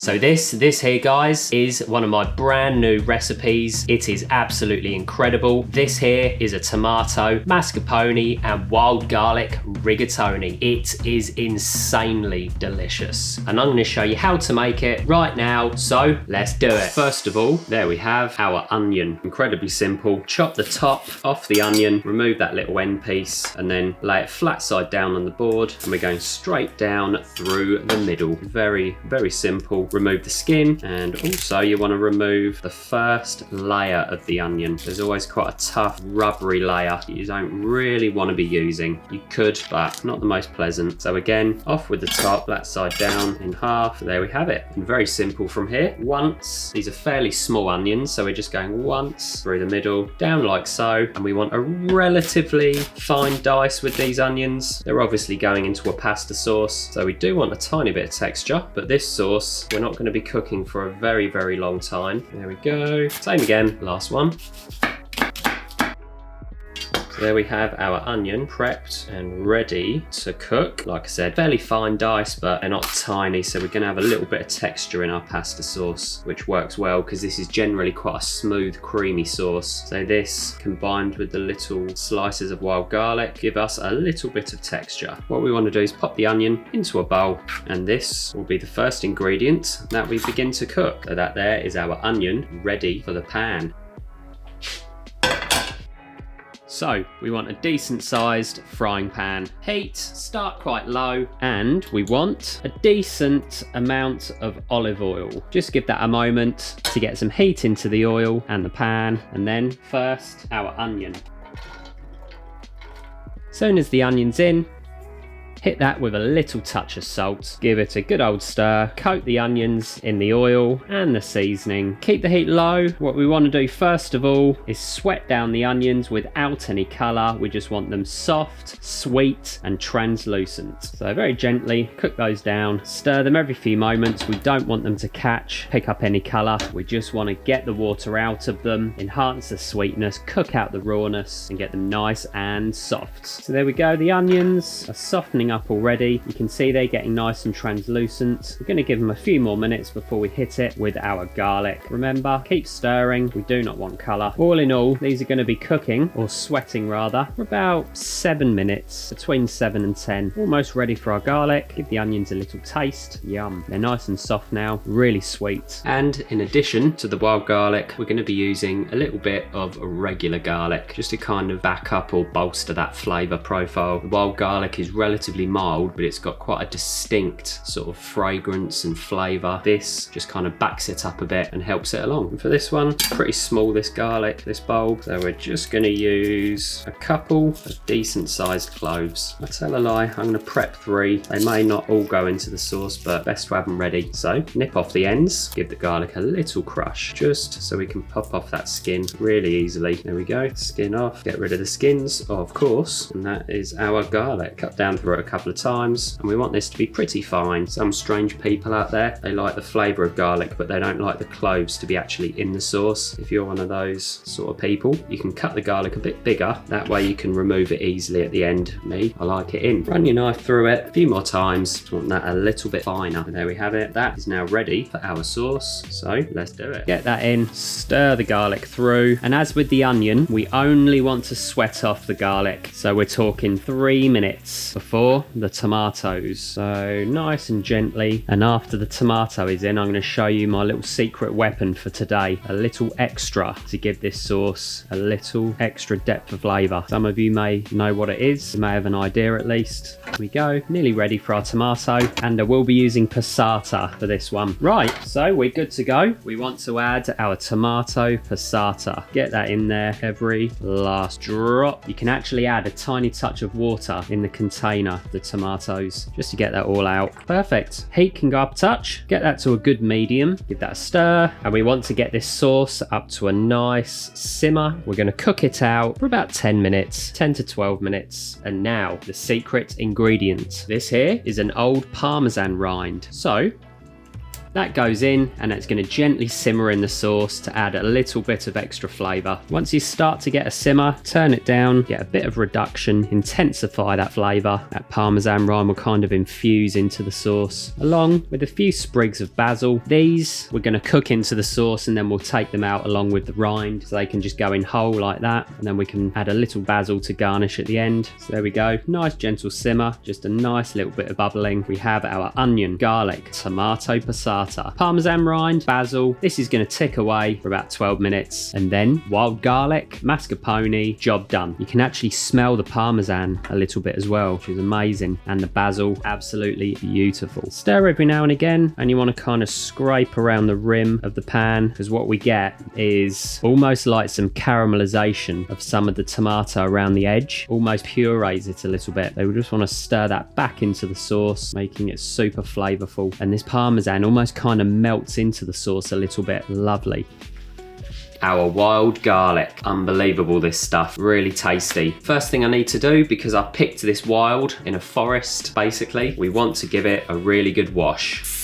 So this here, guys, is one of my brand new recipes. It is absolutely incredible. This here is a tomato, mascarpone, and wild garlic rigatoni. It is insanely delicious. And I'm gonna show you how to make it right now, so let's do it. First of all, there we have our onion. Incredibly simple. Chop the top off the onion, remove that little end piece, and then lay it flat side down on the board. And we're going straight down through the middle. Very, very simple. Remove the skin, and also you want to remove the first layer of the onion. There's always quite a tough rubbery layer you don't really want to be using. You could, but not the most pleasant. So again, off with the top, flat side down in half. There we have it. And very simple from here. Once, these are fairly small onions, so we're just going once through the middle, down like so, and we want a relatively fine dice with these onions. They're obviously going into a pasta sauce, so we do want a tiny bit of texture, but this sauce we're not going to be cooking for a very, very long time. There we go. Same again, last one. So there we have our onion prepped and ready to cook. Like I said, fairly fine dice, but they're not tiny, so we're going to have a little bit of texture in our pasta sauce, which works well because this is generally quite a smooth, creamy sauce. So this, combined with the little slices of wild garlic, give us a little bit of texture. What we want to do is pop the onion into a bowl, and this will be the first ingredient that we begin to cook. So that there is our onion ready for the pan. So we want a decent sized frying pan. Heat, start quite low, and we want a decent amount of olive oil. Just give that a moment to get some heat into the oil and the pan, and then first our onion. Soon as the onion's in, hit that with a little touch of salt. Give it a good old stir. Coat the onions in the oil and the seasoning. Keep the heat low. What we want to do first of all is sweat down the onions without any colour. We just want them soft, sweet and translucent. So very gently cook those down. Stir them every few moments. We don't want them to pick up any colour. We just want to get the water out of them, enhance the sweetness, cook out the rawness and get them nice and soft. So there we go. The onions are softening up already. You can see they're getting nice and translucent. We're going to give them a few more minutes before we hit it with our garlic. Remember, keep stirring. We do not want colour. All in all, these are going to be cooking, or sweating rather, for about 7 minutes, between 7 and 10. Almost ready for our garlic. Give the onions a little taste. Yum. They're nice and soft now, really sweet. And in addition to the wild garlic, we're going to be using a little bit of regular garlic, just to kind of back up or bolster that flavour profile. The wild garlic is relatively mild, but it's got quite a distinct sort of fragrance and flavour. This just kind of backs it up a bit and helps it along. And for this one, pretty small, this garlic, this bulb, so we're just going to use a couple of decent sized cloves. I tell a lie, I'm going to prep 3. They may not all go into the sauce, but best to have them ready. So nip off the ends, give the garlic a little crush, just so we can pop off that skin really easily. There we go, skin off, get rid of the skins, of course, and that is our garlic. Cut down through it a couple of times, and we want this to be pretty fine. Some strange people out there, they like the flavour of garlic, but they don't like the cloves to be actually in the sauce. If you're one of those sort of people, you can cut the garlic a bit bigger. That way you can remove it easily at the end. Me, I like it in. Run your knife through it a few more times. Want that a little bit finer. And there we have it. That is now ready for our sauce. So let's do it. Get that in, stir the garlic through. And as with the onion, we only want to sweat off the garlic. So we're talking 3 minutes before the tomatoes. So nice and gently. And after the tomato is in, I'm going to show you my little secret weapon for today. A little extra to give this sauce a little extra depth of flavour. Some of you may know what it is. You may have an idea at least. Here we go. Nearly ready for our tomato. And I will be using passata for this one. Right, so we're good to go. We want to add our tomato passata. Get that in there, every last drop. You can actually add a tiny touch of water in the container, the tomatoes, just to get that all out. Perfect. Heat can go up a touch. Get that to a good medium. Give that a stir. And we want to get this sauce up to a nice simmer. We're going to cook it out for about 10 minutes, 10 to 12 minutes. And now the secret ingredient. This here is an old Parmesan rind. So That goes in and it's going to gently simmer in the sauce to add a little bit of extra flavour. Once you start to get a simmer, turn it down, get a bit of reduction, intensify that flavour. That Parmesan rind will kind of infuse into the sauce, along with a few sprigs of basil. These we're going to cook into the sauce and then we'll take them out along with the rind so they can just go in whole like that, and then we can add a little basil to garnish at the end. So there we go, nice gentle simmer, just a nice little bit of bubbling. We have our onion, garlic, tomato passata, Parmesan rind, basil. This is going to tick away for about 12 minutes, and then wild garlic, mascarpone, job done. You can actually smell the Parmesan a little bit as well, which is amazing, and the basil, absolutely beautiful. Stir every now and again, and you want to kind of scrape around the rim of the pan, because what we get is almost like some caramelization of some of the tomato around the edge, almost purees it a little bit. They would just want to stir that back into the sauce, making it super flavorful, and this Parmesan almost kind of melts into the sauce a little bit. Lovely. Our wild garlic, unbelievable, this stuff, really tasty. First thing I need to do, because I picked this wild in a forest basically, we want to give it a really good wash.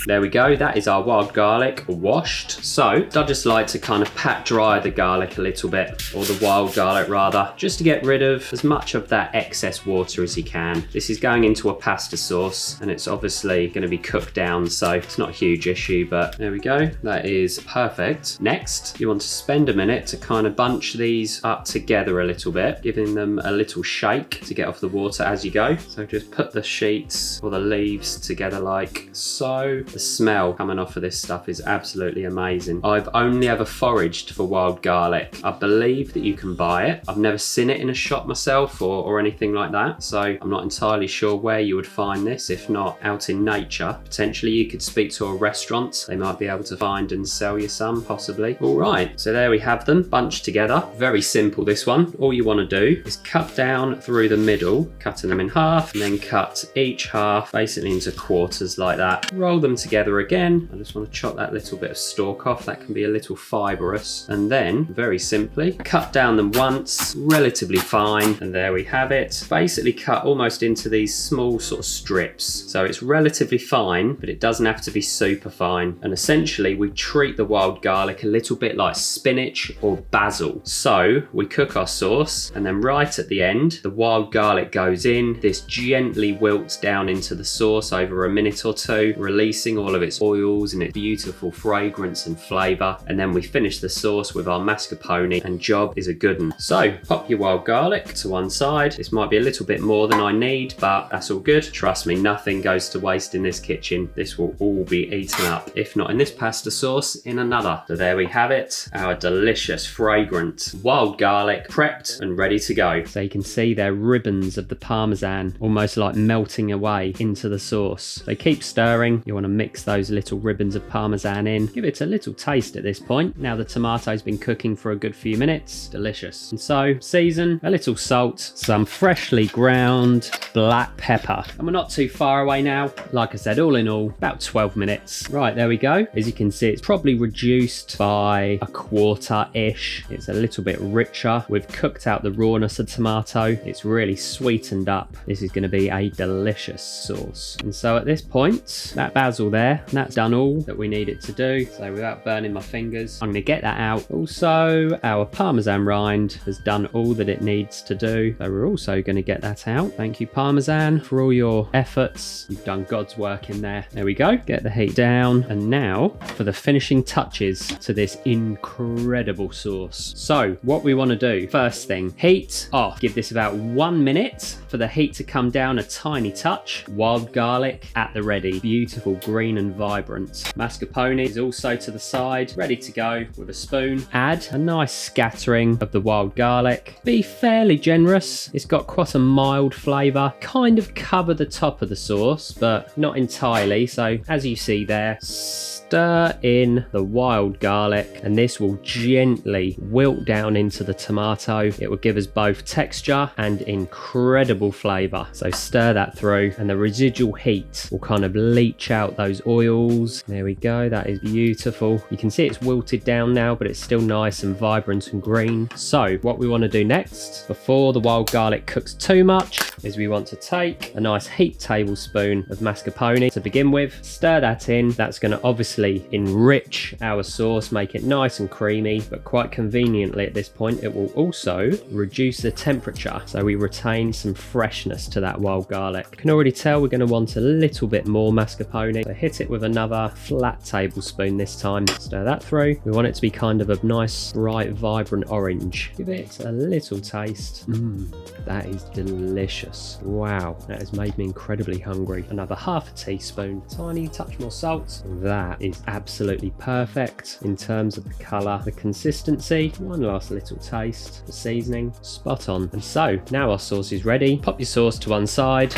There we go, that is our wild garlic washed. So I just like to kind of pat dry the garlic a little bit, or the wild garlic rather, just to get rid of as much of that excess water as you can. This is going into a pasta sauce and it's obviously going to be cooked down, so it's not a huge issue, but there we go, that is perfect. Next, you want to spend a minute to kind of bunch these up together a little bit, giving them a little shake to get off the water as you go. So just put the sheets or the leaves together like so. The smell coming off of this stuff is absolutely amazing. I've only ever foraged for wild garlic. I believe that you can buy it. I've never seen it in a shop myself or anything like that, so I'm not entirely sure where you would find this, if not out in nature. Potentially you could speak to a restaurant. They might be able to find and sell you some, possibly. All right, so there we have them bunched together. Very simple, this one. All you want to do is cut down through the middle, cutting them in half, and then cut each half basically into quarters like that. Roll them together again. I just want to chop that little bit of stalk off. That can be a little fibrous. And then, very simply, cut down them once, relatively fine, and there we have it. Basically cut almost into these small sort of strips. So it's relatively fine, but it doesn't have to be super fine. And essentially, we treat the wild garlic a little bit like spinach or basil. So we cook our sauce, and then right at the end, the wild garlic goes in. This gently wilts down into the sauce over a minute or two, releasing all of its oils and its beautiful fragrance and flavour, and then we finish the sauce with our mascarpone, and job is a good one. So pop your wild garlic to one side. This might be a little bit more than I need, but that's all good. Trust me, nothing goes to waste in this kitchen. This will all be eaten up, if not in this pasta sauce, in another. So there we have it, our delicious, fragrant wild garlic prepped and ready to go. So you can see they're ribbons of the Parmesan almost like melting away into the sauce. So keep stirring. You want to mix those little ribbons of Parmesan in. Give it a little taste at this point. Now the tomato's been cooking for a good few minutes. Delicious. And so season, a little salt, some freshly ground black pepper. And we're not too far away now. Like I said, all in all, about 12 minutes. Right, there we go. As you can see, it's probably reduced by a quarter-ish. It's a little bit richer. We've cooked out the rawness of tomato. It's really sweetened up. This is going to be a delicious sauce. And so at this point, that basil there, that's done all that we need it to do. So without burning my fingers, I'm going to get that out. Also, our Parmesan rind has done all that it needs to do. So we're also going to get that out. Thank you, Parmesan, for all your efforts. You've done God's work in there. There we go. Get the heat down. And now for the finishing touches to this incredible sauce. So what we want to do, first thing, heat off. Give this about 1 minute for the heat to come down a tiny touch. Wild garlic at the ready. Beautiful green and vibrant. Mascarpone is also to the side, ready to go with a spoon. Add a nice scattering of the wild garlic. Be fairly generous. It's got quite a mild flavour. Kind of cover the top of the sauce, but not entirely. So as you see there, stir in the wild garlic, and this will gently wilt down into the tomato. It will give us both texture and incredible flavour. So stir that through, and the residual heat will kind of leach out those those oils. There we go, that is beautiful. You can see it's wilted down now, but it's still nice and vibrant and green. So what we want to do next, before the wild garlic cooks too much, is we want to take a nice heaped tablespoon of mascarpone to begin with, stir that in. That's going to obviously enrich our sauce, make it nice and creamy, but quite conveniently at this point it will also reduce the temperature, so we retain some freshness to that wild garlic. You can already tell we're going to want a little bit more mascarpone, so hit it with another flat tablespoon this time. Stir that through. We want it to be kind of a nice bright vibrant orange. Give it a little taste. That is delicious. Wow, that has made me incredibly hungry. Another half a teaspoon, tiny touch more salt. That is absolutely perfect in terms of the colour, the consistency. One last little taste, the seasoning, spot on. And so now our sauce is ready. Pop your sauce to one side.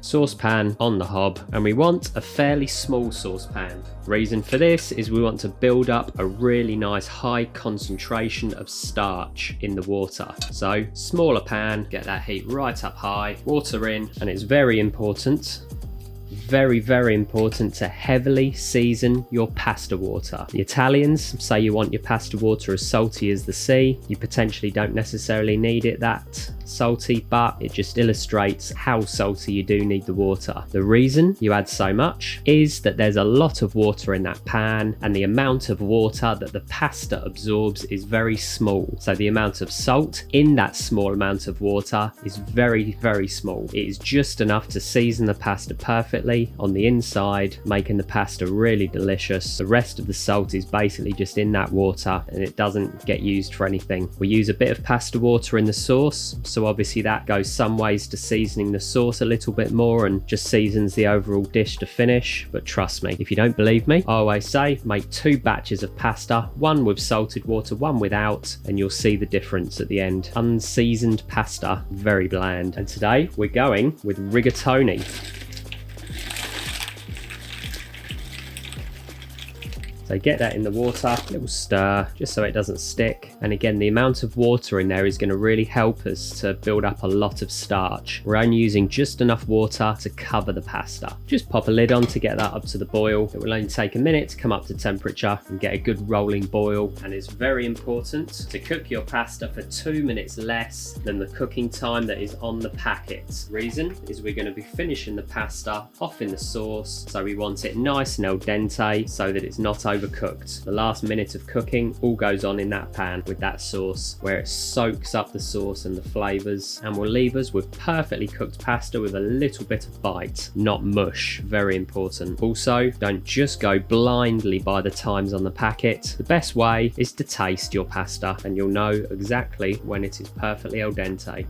Saucepan on the hob, and we want a fairly small saucepan. Reason for this is we want to build up a really nice high concentration of starch in the water. So smaller pan, get that heat right up high, water in, and it's very important, very important to heavily season your pasta water. The Italians say you want your pasta water as salty as the sea. You potentially don't necessarily need it that salty, but it just illustrates how salty you do need the water. The reason you add so much is that there's a lot of water in that pan, and the amount of water that the pasta absorbs is very small. So the amount of salt in that small amount of water is very small. It is just enough to season the pasta perfectly on the inside, making the pasta really delicious. The rest of the salt is basically just in that water, and it doesn't get used for anything. We use a bit of pasta water in the sauce, so obviously that goes some ways to seasoning the sauce a little bit more and just seasons the overall dish to finish. But trust me, if you don't believe me, I always say make 2 batches of pasta, one with salted water, one without, and you'll see the difference at the end. Unseasoned pasta, very bland. And today we're going with rigatoni. So get that in the water, a little stir, just so it doesn't stick. And again, the amount of water in there is going to really help us to build up a lot of starch. We're only using just enough water to cover the pasta. Just pop a lid on to get that up to the boil. It will only take a minute to come up to temperature and get a good rolling boil. And it's very important to cook your pasta for 2 minutes less than the cooking time that is on the packet. Reason is we're going to be finishing the pasta off in the sauce, so we want it nice and al dente so that it's not overcooked. The last minute of cooking all goes on in that pan with that sauce, where it soaks up the sauce and the flavours, and will leave us with perfectly cooked pasta with a little bit of bite, not mush. Very important. Also, don't just go blindly by the times on the packet. The best way is to taste your pasta, and you'll know exactly when it is perfectly al dente.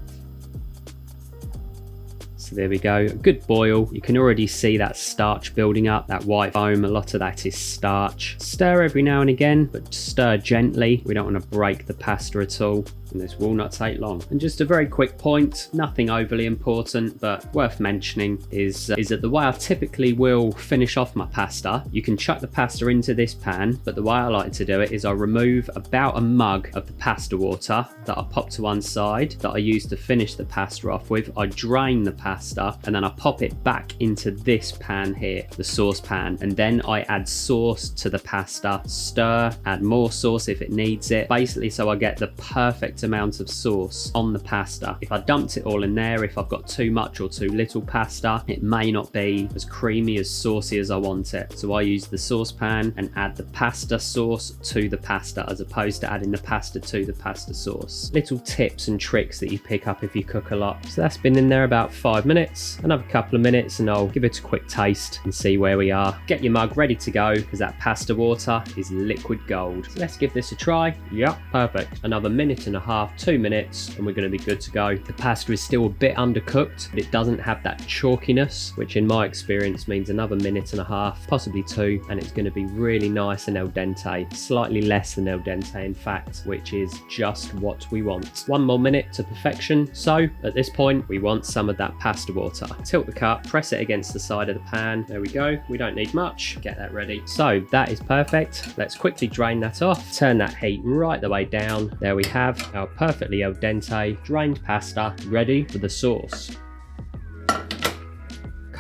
So there we go, a good boil. You can already see that starch building up, that white foam. A lot of that is starch. Stir every now and again, but stir gently. We don't want to break the pasta at all, and this will not take long. And just a very quick point, nothing overly important, but worth mentioning is that the way I typically will finish off my pasta, you can chuck the pasta into this pan, but the way I like to do it is I remove about a mug of the pasta water that I pop to one side, that I use to finish the pasta off with. I drain the pasta, and then I pop it back into this pan here, the sauce pan, and then I add sauce to the pasta, stir, add more sauce if it needs it, basically so I get the perfect amount of sauce on the pasta. If I dumped it all in there, if I've got too much or too little pasta, it may not be as creamy, as saucy as I want it. So I use the saucepan and add the pasta sauce to the pasta, as opposed to adding the pasta to the pasta sauce. Little tips and tricks that you pick up if you cook a lot. So that's been in there about 5 minutes, another couple of minutes, and I'll give it a quick taste and see where we are. Get your mug ready to go, because that pasta water is liquid gold. So let's give this a try. Yep, perfect. Another minute and a half, 2 minutes, and we're going to be good to go. The pasta is still a bit undercooked, but it doesn't have that chalkiness, which in my experience means another minute and a half, possibly 2, and it's going to be really nice and al dente. Slightly less than al dente, in fact, which is just what we want. 1 more minute to perfection. So at this point, we want some of that pasta water. Tilt the cup, press it against the side of the pan. There we go. We don't need much. Get that ready. So that is perfect. Let's quickly drain that off. Turn that heat right the way down. There we have our perfectly al dente drained pasta ready for the sauce.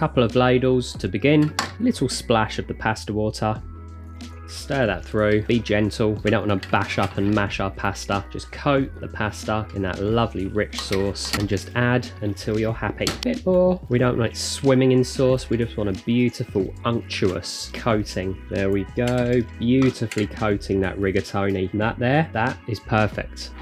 Couple of ladles to begin. Little splash of the pasta water. Stir that through, be gentle. We don't want to bash up and mash our pasta. Just coat the pasta in that lovely rich sauce and just add until you're happy. Bit more. We don't like swimming in sauce. We just want a beautiful, unctuous coating. There we go. Beautifully coating that rigatoni. And that is perfect.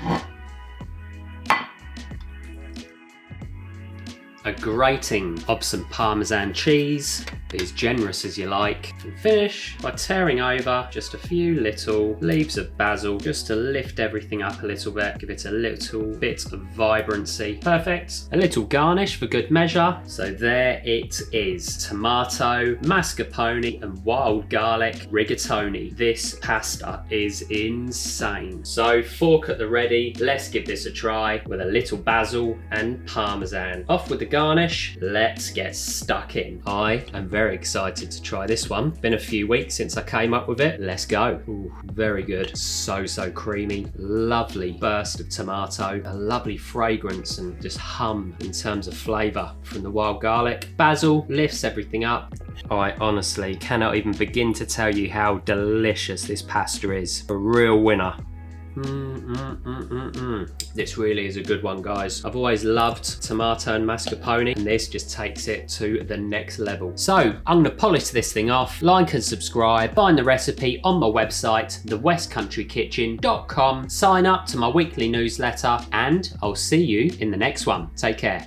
A grating of some Parmesan cheese, be as generous as you like, and finish by tearing over just a few little leaves of basil just to lift everything up a little bit, give it a little bit of vibrancy. Perfect. A little garnish for good measure. So there it is, tomato, mascarpone and wild garlic rigatoni. This pasta is insane. So fork at the ready, let's give this a try with a little basil and Parmesan. Off with the garnish, let's get stuck in. I am very excited to try this one. Been a few weeks since I came up with it. Let's go. Ooh, very good. So creamy. Lovely burst of tomato. A lovely fragrance and just hum in terms of flavour from the wild garlic. Basil lifts everything up. I honestly cannot even begin to tell you how delicious this pasta is. A real winner. This really is a good one, guys. I've always loved tomato and mascarpone, and this just takes it to the next level. So I'm gonna polish this thing off, like and subscribe, find the recipe on my website, thewestcountrykitchen.com, sign up to my weekly newsletter, and I'll see you in the next one. Take care.